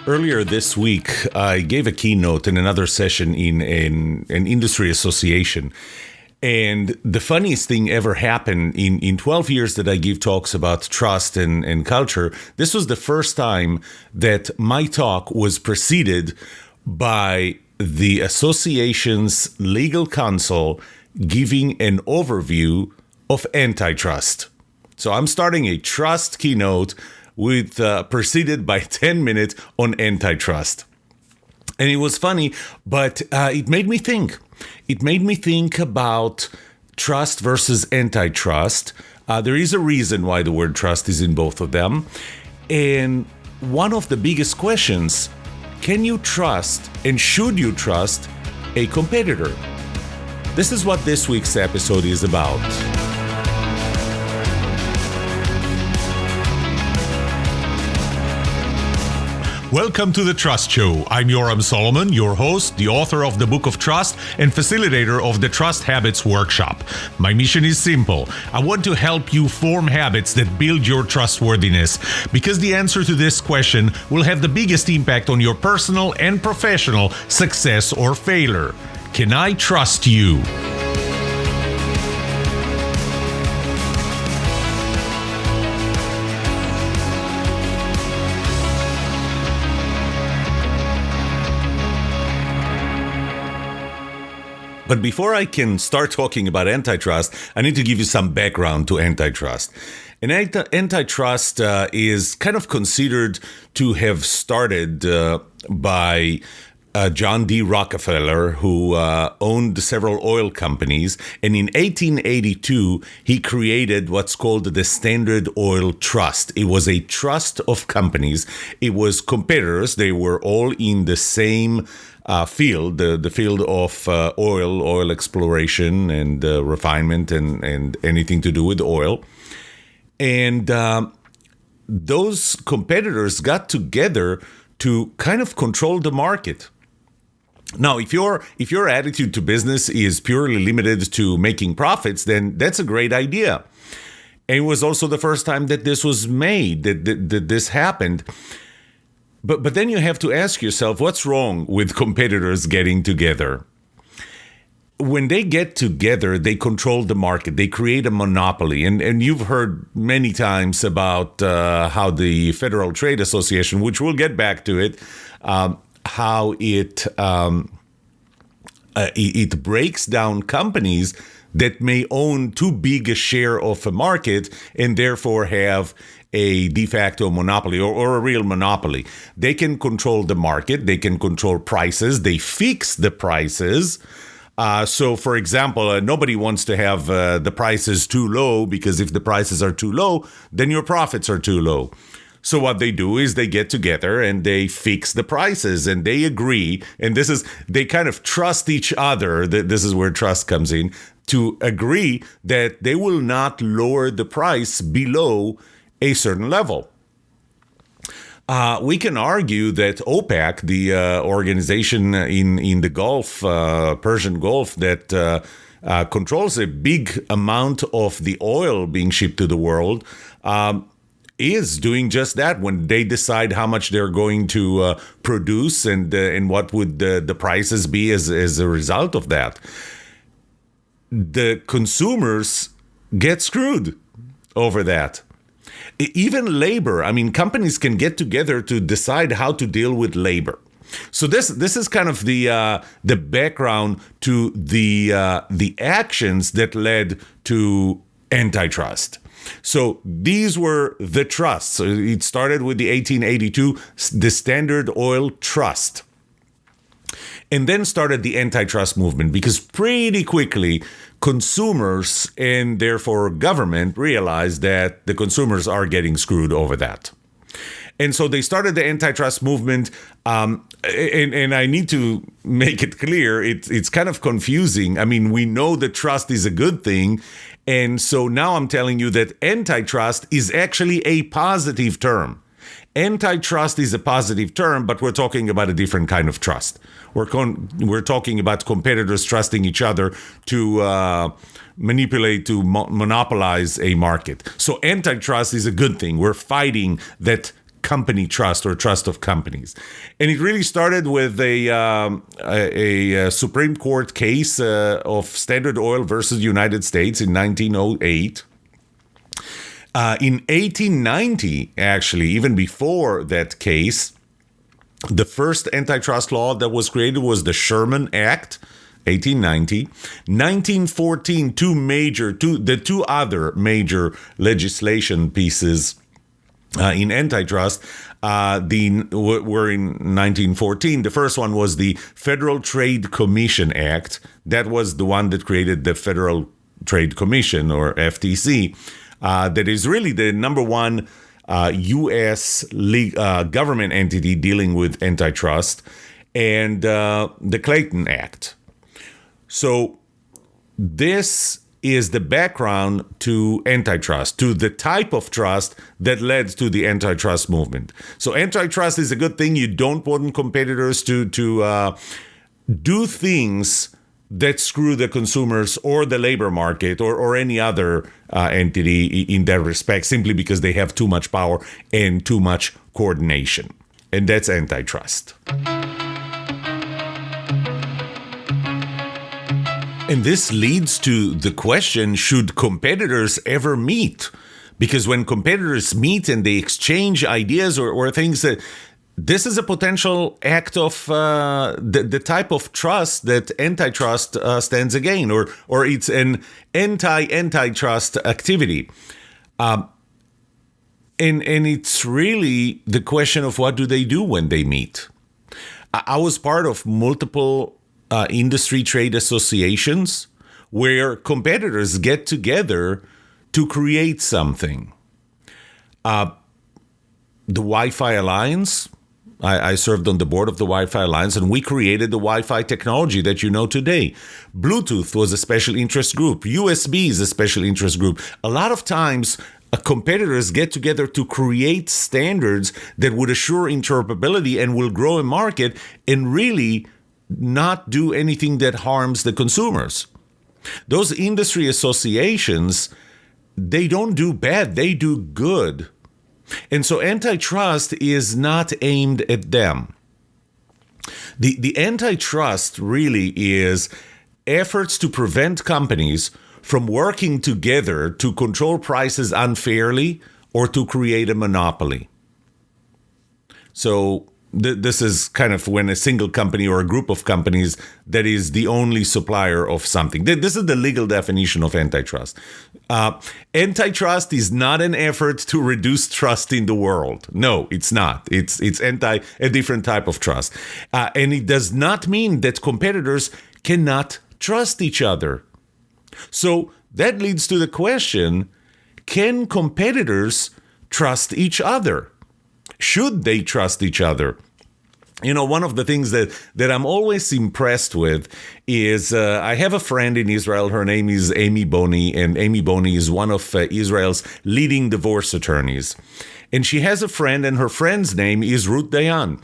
Earlier this week, I gave a keynote in another session in an industry association. And the funniest thing ever happened in 12 years that I give talks about trust and culture. This was the first time that my talk was preceded by the association's legal counsel giving an overview of antitrust. So I'm starting a trust keynote with preceded by 10 minutes on antitrust. And it was funny, but it made me think. It made me think about trust versus antitrust. There is a reason why the word trust is in both of them. And one of the biggest questions, can you trust and should you trust a competitor? This is what this week's episode is about. Welcome to The Trust Show. I'm Yoram Solomon, your host, the author of the Book of Trust, and facilitator of the Trust Habits Workshop. My mission is simple. I want to help you form habits that build your trustworthiness, because the answer to this question will have the biggest impact on your personal and professional success or failure. Can I trust you? But before I can start talking about antitrust, I need to give you some background to antitrust. And antitrust is kind of considered to have started by John D. Rockefeller, who owned several oil companies. And in 1882, he created what's called the Standard Oil Trust. It was a trust of companies. It was competitors. They were all in the same field, the field of oil exploration and refinement and anything to do with oil. And those competitors got together to kind of control the market. Now, if your attitude to business is purely limited to making profits, then that's a great idea. And it was also the first time that this was made, that this happened. But then you have to ask yourself, what's wrong with competitors getting together? When they get together, they control the market. They create a monopoly. And you've heard many times about how the Federal Trade Association, which we'll get back to it, how it breaks down companies that may own too big a share of a market and therefore have a de facto monopoly or a real monopoly. They can control the market. They can control prices. They fix the prices. So, for example, nobody wants to have the prices too low, because if the prices are too low, then your profits are too low. So what they do is they get together and they fix the prices and they agree. And they kind of trust each other. This is where trust comes in, to agree that they will not lower the price below a certain level. We can argue that OPEC, the organization in the Gulf, Persian Gulf, that controls a big amount of the oil being shipped to the world, is doing just that when they decide how much they're going to produce and what would the prices be as a result of that. The consumers get screwed over that. Even labor, companies can get together to decide how to deal with labor. So this is kind of the background to the actions that led to antitrust. So these were the trusts. So it started with the 1882, the Standard Oil Trust. And then started the antitrust movement, because pretty quickly consumers and therefore government realized that the consumers are getting screwed over that. And so they started the antitrust movement. And I need to make it clear, it's kind of confusing. We know that trust is a good thing. And so now I'm telling you that antitrust is actually a positive term. Antitrust is a positive term, but we're talking about a different kind of trust. We're talking about competitors trusting each other to manipulate, to monopolize a market. So antitrust is a good thing. We're fighting that company trust or trust of companies. And it really started with a Supreme Court case of Standard Oil versus United States in 1908. In 1890, actually, even before that case, the first antitrust law that was created was the Sherman Act, 1890. 1914, the two other major legislation pieces in antitrust were in 1914. The first one was the Federal Trade Commission Act. That was the one that created the Federal Trade Commission, or FTC. That is really the number one U.S. government entity dealing with antitrust, and the Clayton Act. So this is the background to antitrust, to the type of trust that led to the antitrust movement. So antitrust is a good thing. You don't want competitors to do things that screw the consumers or the labor market or any other entity in that respect, simply because they have too much power and too much coordination. And that's antitrust. And this leads to the question, should competitors ever meet? Because when competitors meet and they exchange ideas or things, that this is a potential act of the type of trust that antitrust stands against, or it's an anti-antitrust activity. And it's really the question of what do they do when they meet. I was part of multiple industry trade associations where competitors get together to create something. The Wi-Fi Alliance, I served on the board of the Wi-Fi Alliance, and we created the Wi-Fi technology that you know today. Bluetooth was a special interest group. USB is a special interest group. A lot of times, competitors get together to create standards that would assure interoperability and will grow a market and really not do anything that harms the consumers. Those industry associations, they don't do bad, they do good. And so antitrust is not aimed at them. The antitrust really is efforts to prevent companies from working together to control prices unfairly or to create a monopoly. So this is kind of when a single company or a group of companies that is the only supplier of something. This is the legal definition of antitrust. Antitrust is not an effort to reduce trust in the world. No, it's not. It's a different type of trust. And it does not mean that competitors cannot trust each other. So that leads to the question, can competitors trust each other? Should they trust each other? You know, one of the things that I'm always impressed with is I have a friend in Israel. Her name is Amy Boni, and Amy Boni is one of Israel's leading divorce attorneys. And she has a friend, and her friend's name is Ruth Dayan.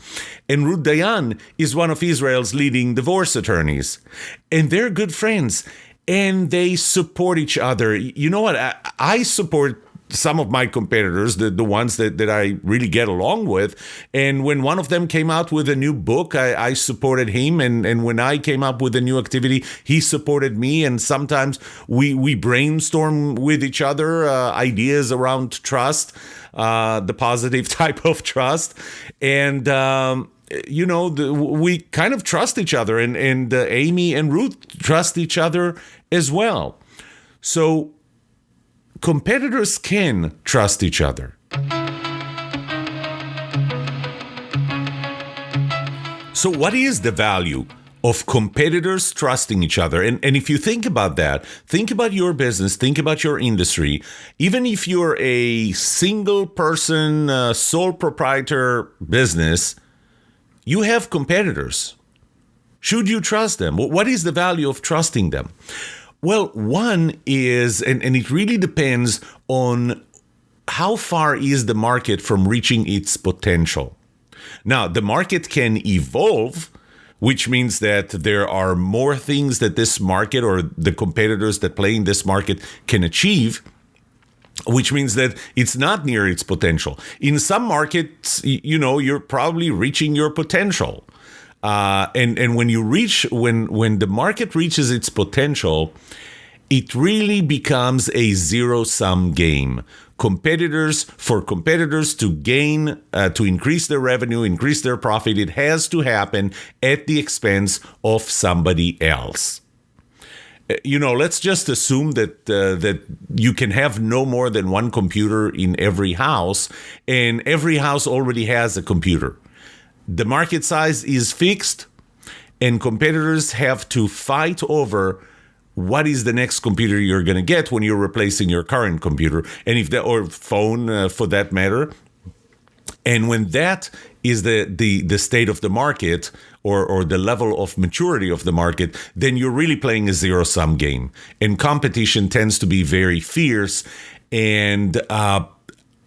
And Ruth Dayan is one of Israel's leading divorce attorneys. And they're good friends, and they support each other. You know what? I support some of my competitors, the ones that I really get along with. And when one of them came out with a new book, I supported him. And when I came up with a new activity, he supported me. And sometimes we brainstorm with each other ideas around trust, the positive type of trust. And we kind of trust each other. And Amy and Ruth trust each other as well. So competitors can trust each other. So what is the value of competitors trusting each other? And if you think about that, think about your business, think about your industry. Even if you're a single person, sole proprietor business, you have competitors. Should you trust them? What is the value of trusting them? Well, one is, and it really depends on how far is the market from reaching its potential. Now, the market can evolve, which means that there are more things that this market or the competitors that play in this market can achieve. which means that it's not near its potential. In some markets, you're probably reaching your potential. And when when the market reaches its potential, it really becomes a zero-sum game. For competitors to gain, to increase their revenue, increase their profit, it has to happen at the expense of somebody else. Let's just assume that you can have no more than one computer in every house, and every house already has a computer. The market size is fixed, and competitors have to fight over what is the next computer you're going to get when you're replacing your current computer, or phone for that matter. And when that is the state of the market or the level of maturity of the market, then you're really playing a zero-sum game. And competition tends to be very fierce, and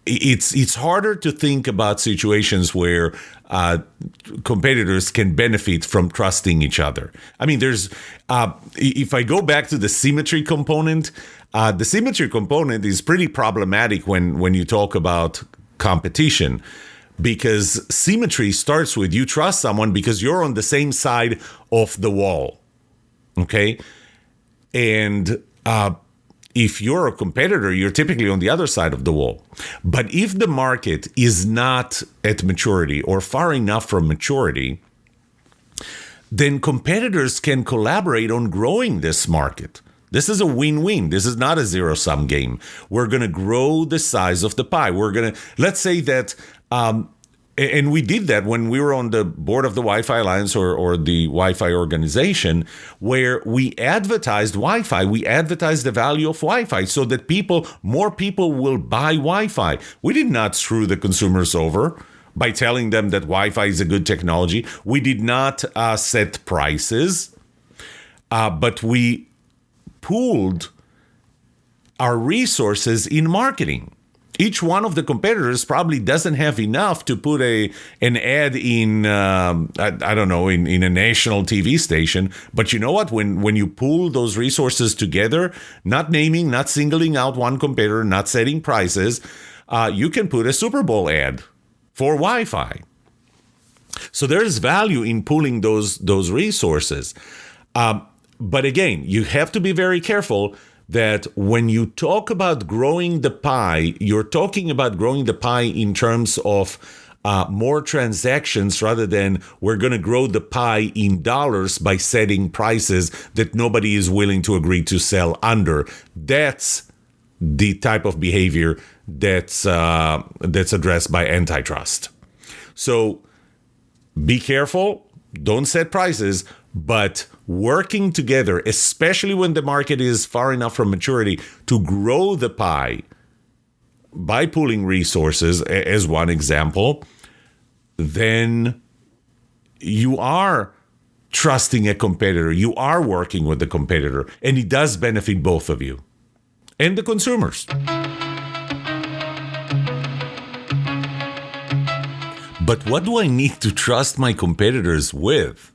it's harder to think about situations where competitors can benefit from trusting each other. I mean, if I go back to the symmetry component, the symmetry component is pretty problematic when you talk about competition, because symmetry starts with you trust someone because you're on the same side of the wall, okay? And if you're a competitor, you're typically on the other side of the wall. But if the market is not at maturity or far enough from maturity, then competitors can collaborate on growing this market. This is a win-win. This is not a zero-sum game. We're going to grow the size of the pie. Let's say that, and we did that when we were on the board of the Wi-Fi Alliance or the Wi-Fi organization, where we advertised Wi-Fi. We advertised the value of Wi-Fi so that more people will buy Wi-Fi. We did not screw the consumers over by telling them that Wi-Fi is a good technology. We did not set prices, but we pooled our resources in marketing. Each one of the competitors probably doesn't have enough to put an ad in, I don't know, in a national TV station. But you know what? When you pool those resources together, not naming, not singling out one competitor, not setting prices, you can put a Super Bowl ad for Wi-Fi. So there's value in pooling those resources. But again, you have to be very careful that when you talk about growing the pie, you're talking about growing the pie in terms of more transactions rather than we're going to grow the pie in dollars by setting prices that nobody is willing to agree to sell under. That's the type of behavior that's addressed by antitrust. So be careful, don't set prices, but working together, especially when the market is far enough from maturity, to grow the pie by pooling resources, as one example, then you are trusting a competitor. You are working with the competitor, and it does benefit both of you and the consumers. But what do I need to trust my competitors with?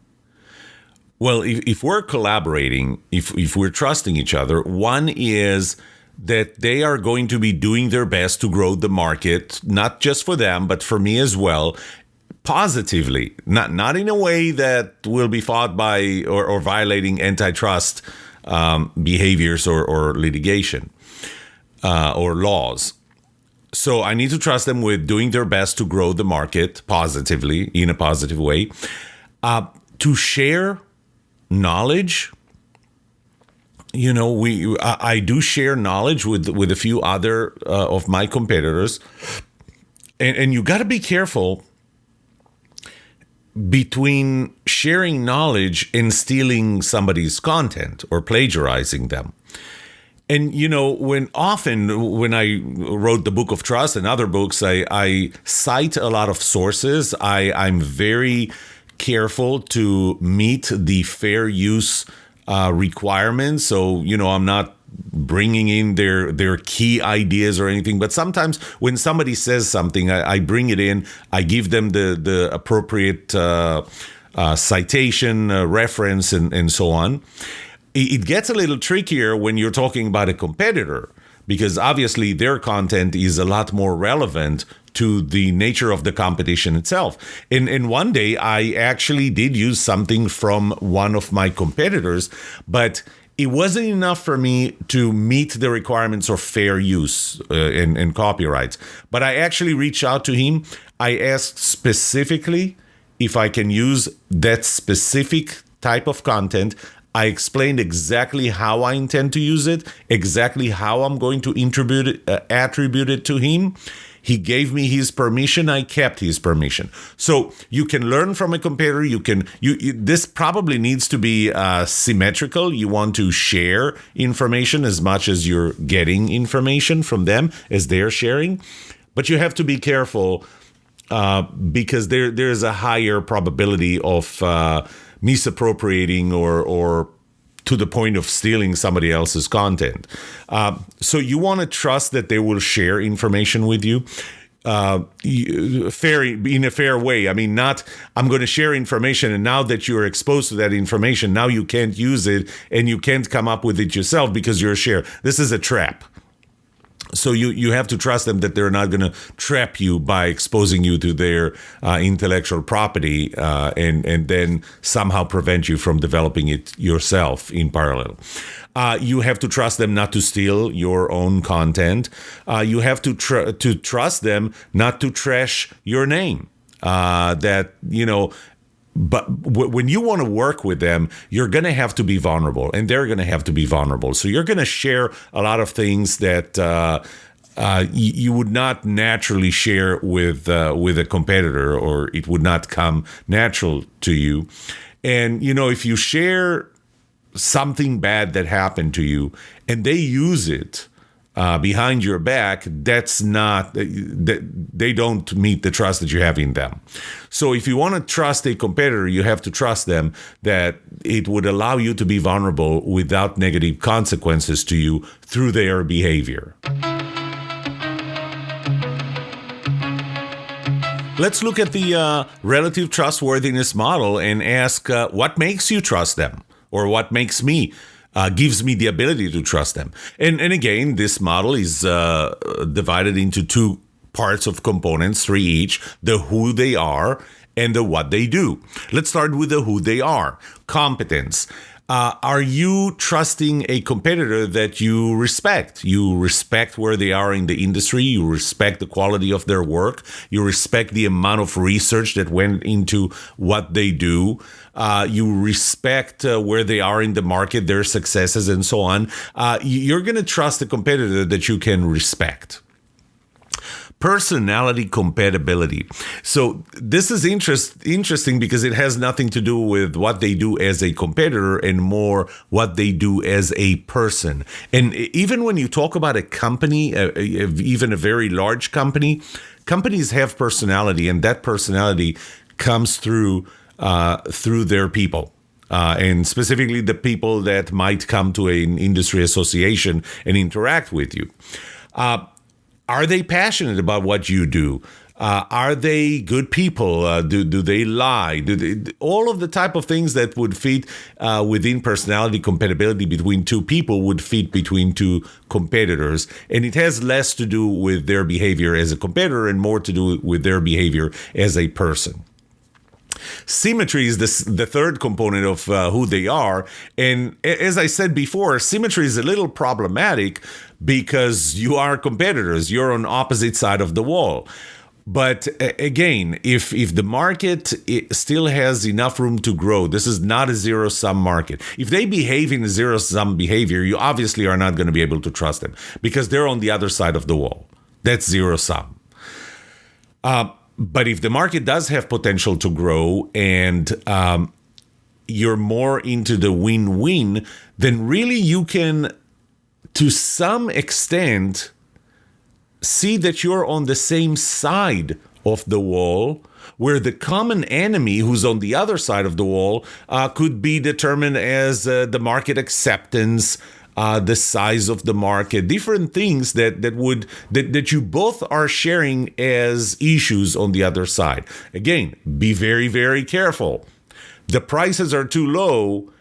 Well, if we're collaborating, if we're trusting each other, one is that they are going to be doing their best to grow the market, not just for them, but for me as well, positively, not in a way that will be fought by or violating antitrust behaviors or litigation or laws. So I need to trust them with doing their best to grow the market positively, in a positive way, to share knowledge. I do share knowledge with a few other of my competitors, and you got to be careful between sharing knowledge and stealing somebody's content or plagiarizing them. And when I wrote the Book of Trust and other books, I cite a lot of sources. I'm very careful to meet the fair use requirements. So, I'm not bringing in their key ideas or anything. But sometimes when somebody says something, I bring it in. I give them the appropriate citation, reference, and so on. It gets a little trickier when you're talking about a competitor, because obviously their content is a lot more relevant to the nature of the competition itself. And one day I actually did use something from one of my competitors, but it wasn't enough for me to meet the requirements of fair use and copyrights. But I actually reached out to him. I asked specifically if I can use that specific type of content. I explained exactly how I intend to use it, exactly how I'm going to attribute it to him. He gave me his permission. I kept his permission. So you can learn from a competitor. This probably needs to be symmetrical. You want to share information as much as you're getting information from them as they're sharing. But you have to be careful because there's a higher probability of misappropriating or to the point of stealing somebody else's content. So you want to trust that they will share information with you in a fair way. I mean, not I'm going to share information, and now that you're exposed to that information, now you can't use it and you can't come up with it yourself because you're a share. This is a trap. So you have to trust them that they're not going to trap you by exposing you to their intellectual property and then somehow prevent you from developing it yourself in parallel. You have to trust them not to steal your own content. You have to trust them not to trash your name. But when you want to work with them, you're going to have to be vulnerable, and they're going to have to be vulnerable. So you're going to share a lot of things that you would not naturally share with a competitor, or it would not come natural to you. And, if you share something bad that happened to you and they use it behind your back, that's not, they don't meet the trust that you have in them. So if you want to trust a competitor, you have to trust them that it would allow you to be vulnerable without negative consequences to you through their behavior. Let's look at the relative trustworthiness model and ask what makes you trust them, or what makes me gives me the ability to trust them. And again, this model is divided into two parts of components, three each: the who they are and the what they do. Let's start with the who they are. Competence. Are you trusting a competitor that you respect? You respect where they are in the industry. You respect the quality of their work. You respect the amount of research that went into what they do. You respect where they are in the market, their successes, and so on. You're going to trust a competitor that you can respect. Personality compatibility. So this is interesting because it has nothing to do with what they do as a competitor and more what they do as a person. And even when you talk about a company, even a very large company, companies have personality, and that personality comes through their people. And specifically the people that might come to an industry association and interact with you. Are they passionate about what you do? Are they good people? Do they lie? All of the type of things that would fit within personality compatibility between two people would fit between two competitors. And it has less to do with their behavior as a competitor and more to do with their behavior as a person. Symmetry is the third component of who they are. And as I said before, symmetry is a little problematic because you are competitors. You're on opposite side of the wall. But again, if the market still has enough room to grow, this is not a zero-sum market. If they behave in a zero-sum behavior, you obviously are not going to be able to trust them because they're on the other side of the wall. That's zero-sum. But if the market does have potential to grow and you're more into the win-win, then really you can, to some extent, see that you're on the same side of the wall, where the common enemy who's on the other side of the wall could be determined as the market acceptance, the size of the market, different things that you both are sharing as issues on the other side. Again, be very, very careful. The prices are too low.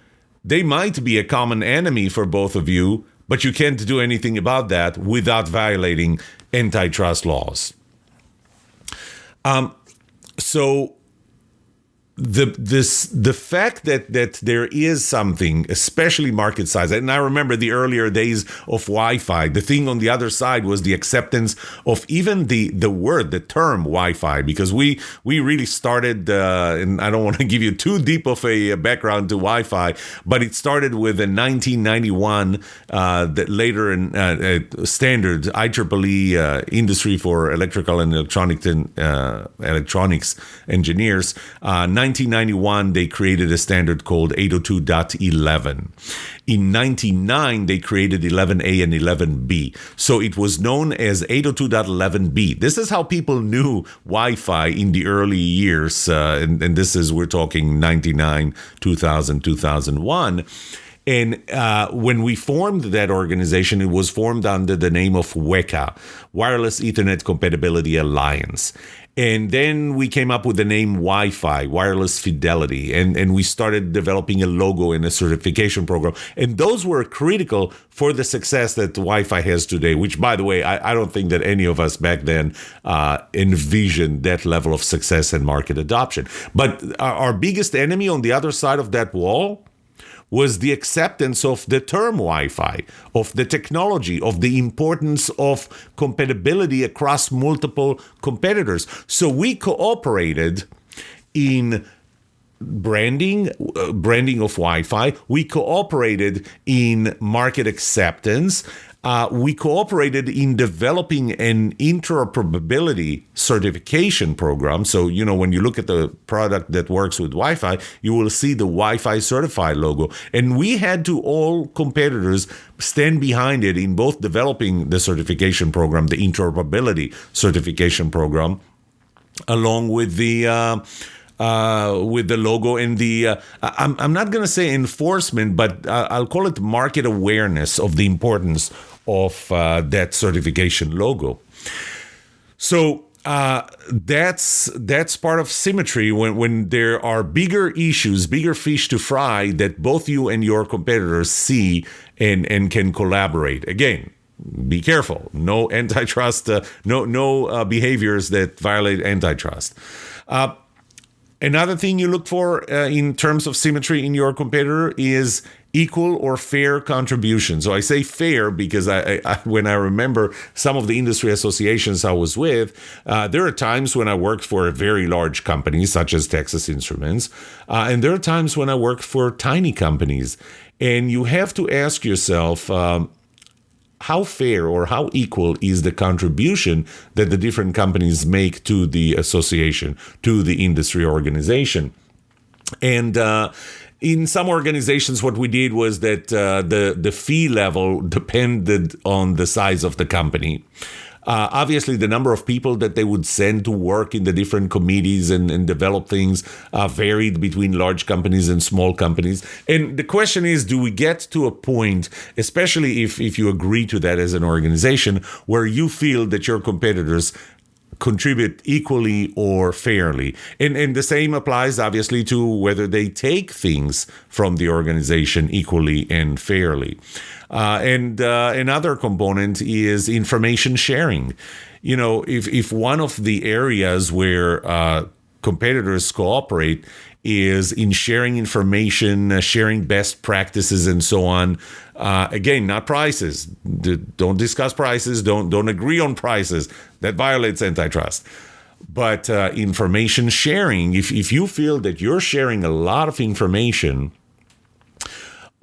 They might be a common enemy for both of you, but you can't do anything about that without violating antitrust laws. So the fact that there is something, especially market size, and I remember the earlier days of Wi-Fi, the thing on the other side was the acceptance of even the term Wi-Fi, because we really started, and I don't want to give you too deep of a background to Wi-Fi, but it started with a 1991 that later in standard IEEE Industry for Electrical and Electronics Engineers. 1991, they created a standard called 802.11. In 1999, they created 11A and 11B. So it was known as 802.11b. This is how people knew Wi-Fi in the early years. And this is, we're talking 99, 2000, 2001. And when we formed that organization, it was formed under the name of WECA, Wireless Ethernet Compatibility Alliance. And then we came up with the name Wi-Fi, Wireless Fidelity, and we started developing a logo and a certification program. And those were critical for the success that Wi-Fi has today, which, by the way, I don't think that any of us back then envisioned that level of success and market adoption. But our biggest enemy on the other side of that wall was the acceptance of the term Wi-Fi, of the technology, of the importance of compatibility across multiple competitors. So we cooperated in branding of Wi-Fi. We cooperated in market acceptance. We cooperated in developing an interoperability certification program. So, when you look at the product that works with Wi-Fi, you will see the Wi-Fi certified logo. And we had to, all competitors, stand behind it in both developing the certification program, the interoperability certification program, along with the logo and the, I'm not going to say enforcement, but I'll call it market awareness of the importance of that certification logo. So that's part of Symmetry when there are bigger issues, bigger fish to fry that both you and your competitors see and can collaborate. Again, be careful. No antitrust, no behaviors that violate antitrust. Another thing you look for in terms of symmetry in your competitor is equal or fair contribution. So I say fair because I when I remember some of the industry associations I was with, there are times when I worked for a very large company, such as Texas Instruments, and there are times when I worked for tiny companies. And you have to ask yourself, how fair or how equal is the contribution that the different companies make to the association, to the industry organization? And in some organizations, what we did was that the fee level depended on the size of the company. Obviously, the number of people that they would send to work in the different committees and develop things varied between large companies and small companies. And the question is, do we get to a point, especially if you agree to that as an organization, where you feel that your competitors contribute equally or fairly? And the same applies, obviously, to whether they take things from the organization equally and fairly. And another component is information sharing. If one of the areas where competitors cooperate is in sharing information, sharing best practices, and so on. Again, not prices. Don't discuss prices. Don't agree on prices. That violates antitrust. But information sharing, if you feel that you're sharing a lot of information,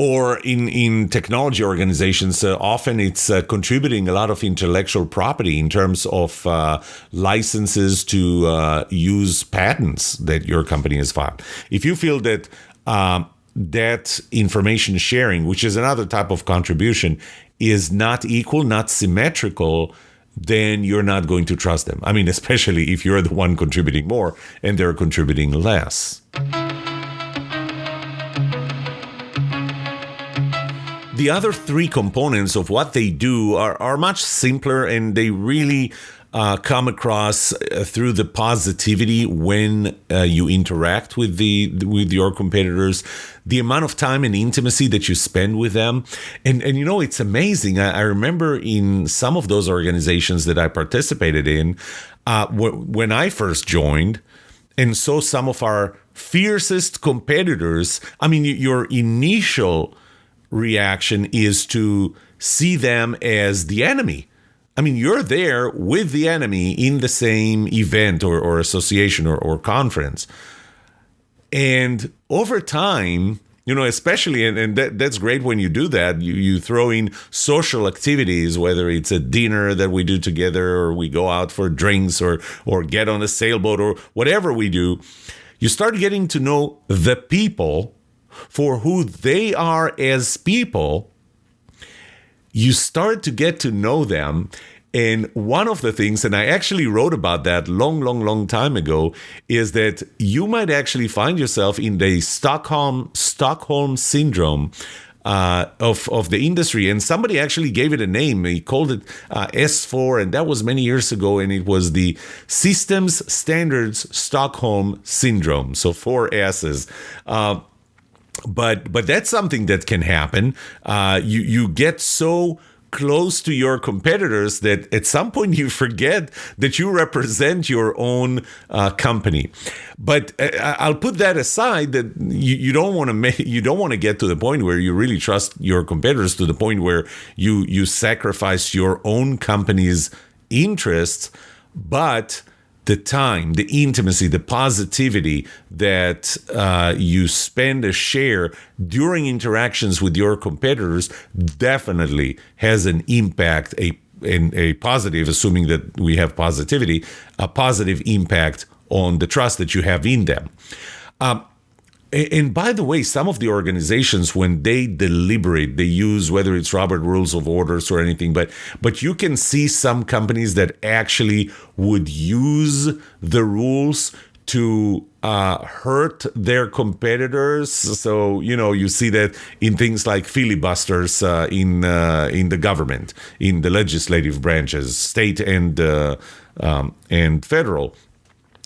or in technology organizations, often it's contributing a lot of intellectual property in terms of licenses to use patents that your company has filed. If you feel that that information sharing, which is another type of contribution, is not equal, not symmetrical, then you're not going to trust them. I mean, especially if you're the one contributing more and they're contributing less. The other three components of what they do are much simpler, and they really come across through the positivity when you interact with your competitors, the amount of time and intimacy that you spend with them. And it's amazing. I remember in some of those organizations that I participated in, when I first joined and saw some of our fiercest competitors, your initial reaction is to see them as the enemy. You're there with the enemy in the same event or association or conference. And over time, especially, and that's great when you do that, you throw in social activities, whether it's a dinner that we do together or we go out for drinks or get on a sailboat or whatever we do, you start getting to know the people for who they are as people. You start to get to know them. And one of the things, and I actually wrote about that long time ago, is that you might actually find yourself in the Stockholm syndrome of the industry. And somebody actually gave it a name. He called it S4, and that was many years ago. And it was the Systems Standards Stockholm Syndrome. So 4 S's. But that's something that can happen. You get so close to your competitors that at some point you forget that you represent your own company. But I'll put that aside. That you don't want to get to the point where you really trust your competitors to the point where you sacrifice your own company's interests, but the time, the intimacy, the positivity that you spend a share during interactions with your competitors definitely has an impact, a positive, assuming that we have positivity, a positive impact on the trust that you have in them. And by the way, some of the organizations, when they deliberate, they use, whether it's Robert Rules of Orders or anything, but you can see some companies that actually would use the rules to hurt their competitors. So, you see that in things like filibusters in the government, in the legislative branches, state and federal,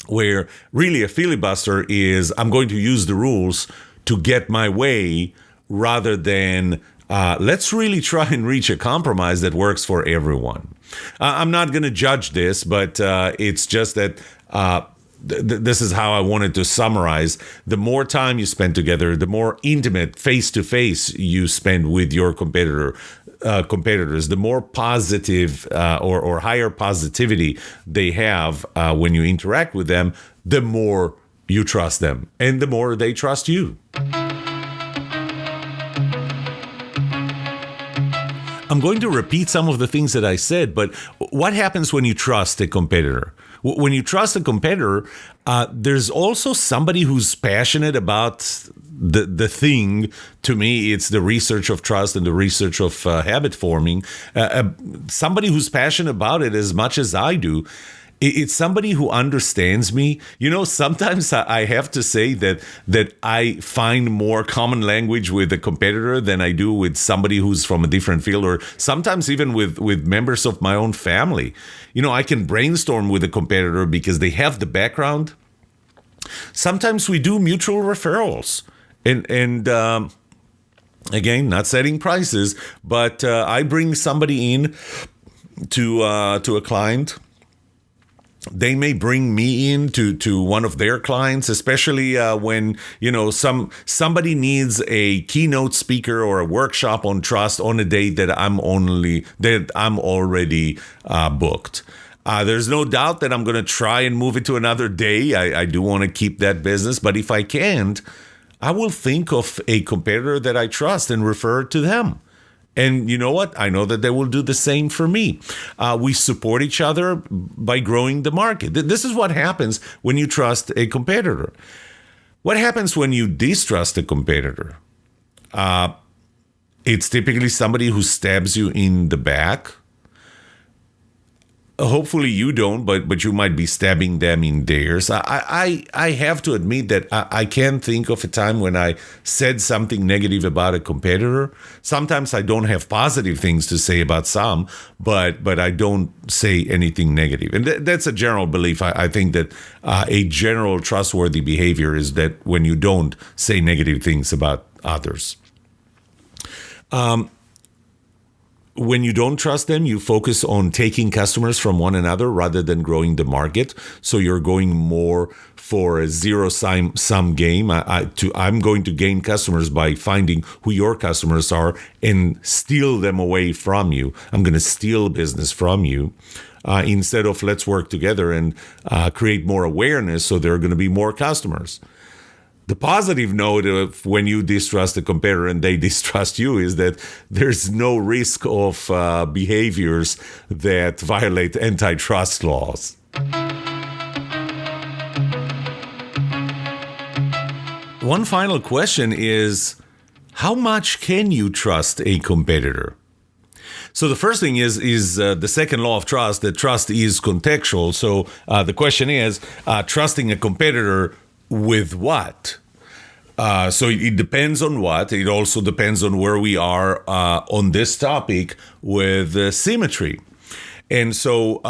where really a filibuster is, I'm going to use the rules to get my way, rather than let's really try and reach a compromise that works for everyone. I'm not going to judge this, but it's just that this is how I wanted to summarize. The more time you spend together, the more intimate face-to-face you spend with your competitors, the more positive or higher positivity they have when you interact with them, the more you trust them and the more they trust you. I'm going to repeat some of the things that I said, but what happens when you trust a competitor? When you trust a competitor, there's also somebody who's passionate about the thing. To me, it's the research of trust and the research of habit forming. Somebody who's passionate about it as much as I do. It's somebody who understands me. Sometimes I have to say that I find more common language with a competitor than I do with somebody who's from a different field, or sometimes even with members of my own family. I can brainstorm with a competitor because they have the background. Sometimes we do mutual referrals. And again, not setting prices, but I bring somebody in to a client. They may bring me in to one of their clients, especially when somebody needs a keynote speaker or a workshop on trust on a day that I'm already booked. There's no doubt that I'm going to try and move it to another day. I do want to keep that business, but if I can't, I will think of a competitor that I trust and refer to them. And you know what? I know that they will do the same for me. We support each other by growing the market. This is what happens when you trust a competitor. What happens when you distrust a competitor? It's typically somebody who stabs you in the back. hopefully you don't, but you might be stabbing them in theirs. I have to admit that I can't think of a time when I said something negative about a competitor. Sometimes I don't have positive things to say about some, but I don't say anything negative. And that's a general belief. I think that a general trustworthy behavior is that when you don't say negative things about others. When you don't trust them, you focus on taking customers from one another rather than growing the market. So you're going more for a zero-sum game. I'm going to gain customers by finding who your customers are and steal them away from you. I'm going to steal business from you instead of let's work together and create more awareness so there are going to be more customers. The positive note of when you distrust a competitor and they distrust you is that there's no risk of behaviors that violate antitrust laws. One final question is, how much can you trust a competitor? So the first thing is the second law of trust, that trust is contextual. So the question is, trusting a competitor with what? So it depends on what. It also depends on where we are on this topic with Symmetry. And so,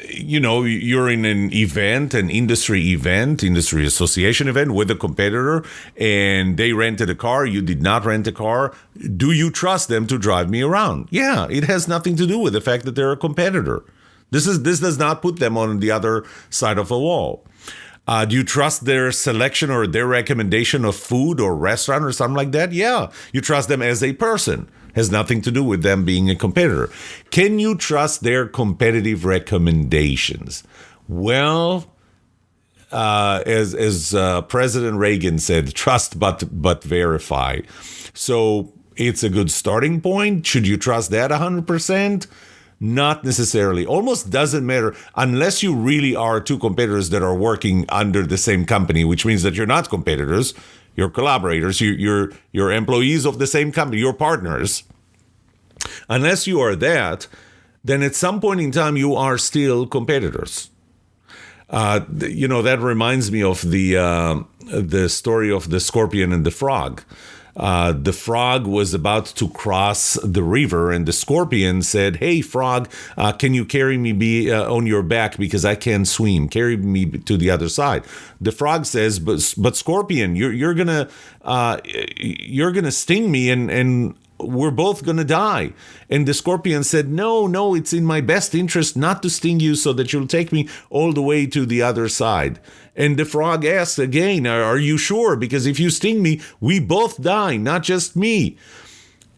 you're in an event, an industry association event with a competitor, and they rented a car. You did not rent a car. Do you trust them to drive me around? Yeah, it has nothing to do with the fact that they're a competitor. This does not put them on the other side of a wall. Do you trust their selection or their recommendation of food or restaurant or something like that? Yeah. You trust them as a person. Has nothing to do with them being a competitor. Can you trust their competitive recommendations? Well, as President Reagan said, trust but verify. So it's a good starting point. Should you trust that 100%? Not necessarily. Almost doesn't matter unless you really are two competitors that are working under the same company, which means that you're not competitors, you're collaborators, you're employees of the same company, you're partners. Unless you are that, then at some point in time you are still competitors. That reminds me of the story of the scorpion and the frog. The frog was about to cross the river, and the scorpion said, "Hey, frog, can you carry me on your back because I can't swim? Carry me to the other side." The frog says, "But scorpion, you're gonna sting me, and we're both gonna die." And the scorpion said, "No, it's in my best interest not to sting you, so that you'll take me all the way to the other side." And the frog asked again, "Are you sure? Because if you sting me, we both die, not just me."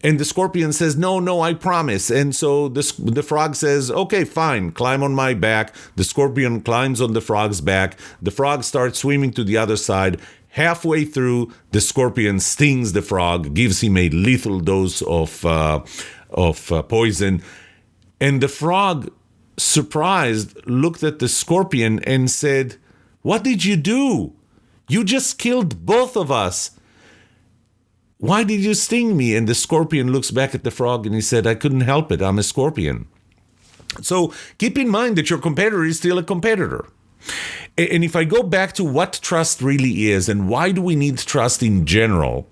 And the scorpion says, No, I promise. And so the frog says, "Okay, fine, climb on my back." The scorpion climbs on the frog's back. The frog starts swimming to the other side. Halfway through, the scorpion stings the frog, gives him a lethal dose of poison. And the frog, surprised, looked at the scorpion and said, "What did you do? You just killed both of us. Why did you sting me?" And the scorpion looks back at the frog and he said, "I couldn't help it. I'm a scorpion." So keep in mind that your competitor is still a competitor. And if I go back to what trust really is and why do we need trust in general,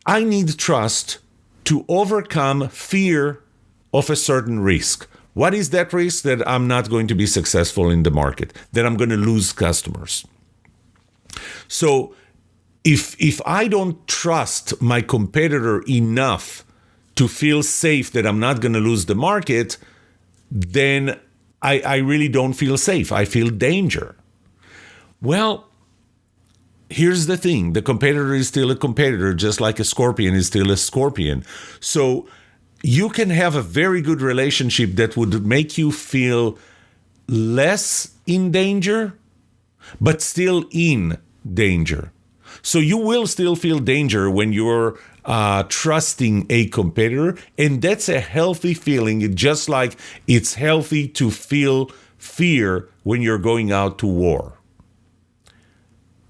I need trust to overcome fear of a certain risk. What is that risk? That I'm not going to be successful in the market, that I'm going to lose customers. So if I don't trust my competitor enough to feel safe that I'm not going to lose the market, then I really don't feel safe. I feel danger. Well, here's the thing. The competitor is still a competitor, just like a scorpion is still a scorpion. So you can have a very good relationship that would make you feel less in danger, but still in danger. So you will still feel danger when you're trusting a competitor, and that's a healthy feeling, just like it's healthy to feel fear when you're going out to war.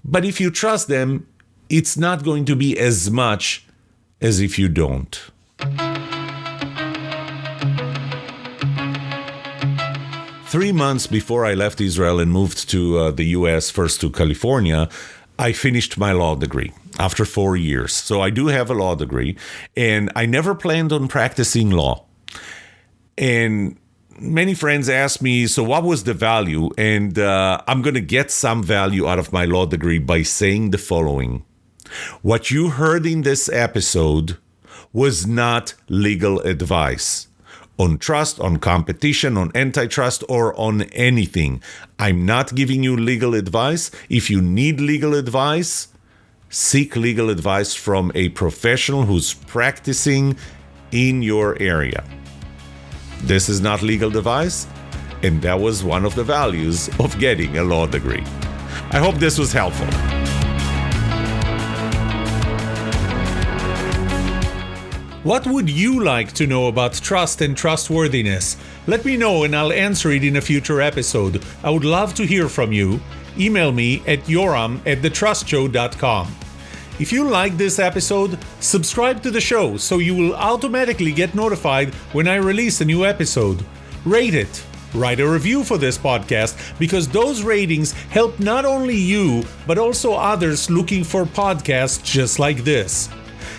But if you trust them, it's not going to be as much as if you don't. 3 months before I left Israel and moved to the US, first to California, I finished my law degree after 4 years. So I do have a law degree, and I never planned on practicing law. And many friends ask me, so what was the value? And I'm going to get some value out of my law degree by saying the following. What you heard in this episode was not legal advice on trust, on competition, on antitrust, or on anything. I'm not giving you legal advice. If you need legal advice, seek legal advice from a professional who's practicing in your area. This is not legal advice, and that was one of the values of getting a law degree. I hope this was helpful. What would you like to know about trust and trustworthiness? Let me know and I'll answer it in a future episode. I would love to hear from you. Email me at yoram@thetrustshow.com. If you like this episode, subscribe to the show so you will automatically get notified when I release a new episode. Rate it. Write a review for this podcast because those ratings help not only you, but also others looking for podcasts just like this.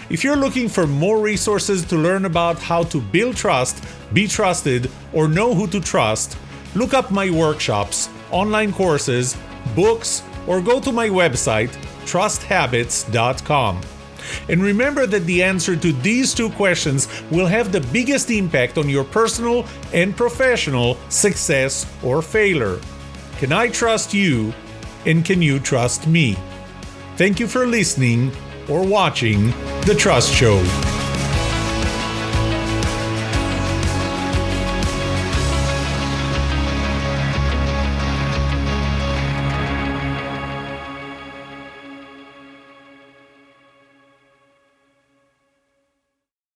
If you're looking for more resources to learn about how to build trust, be trusted, or know who to trust, look up my workshops, online courses, books, or go to my website, trusthabits.com. And remember that the answer to these two questions will have the biggest impact on your personal and professional success or failure. Can I trust you, and can you trust me? Thank you for listening or watching The Trust Show.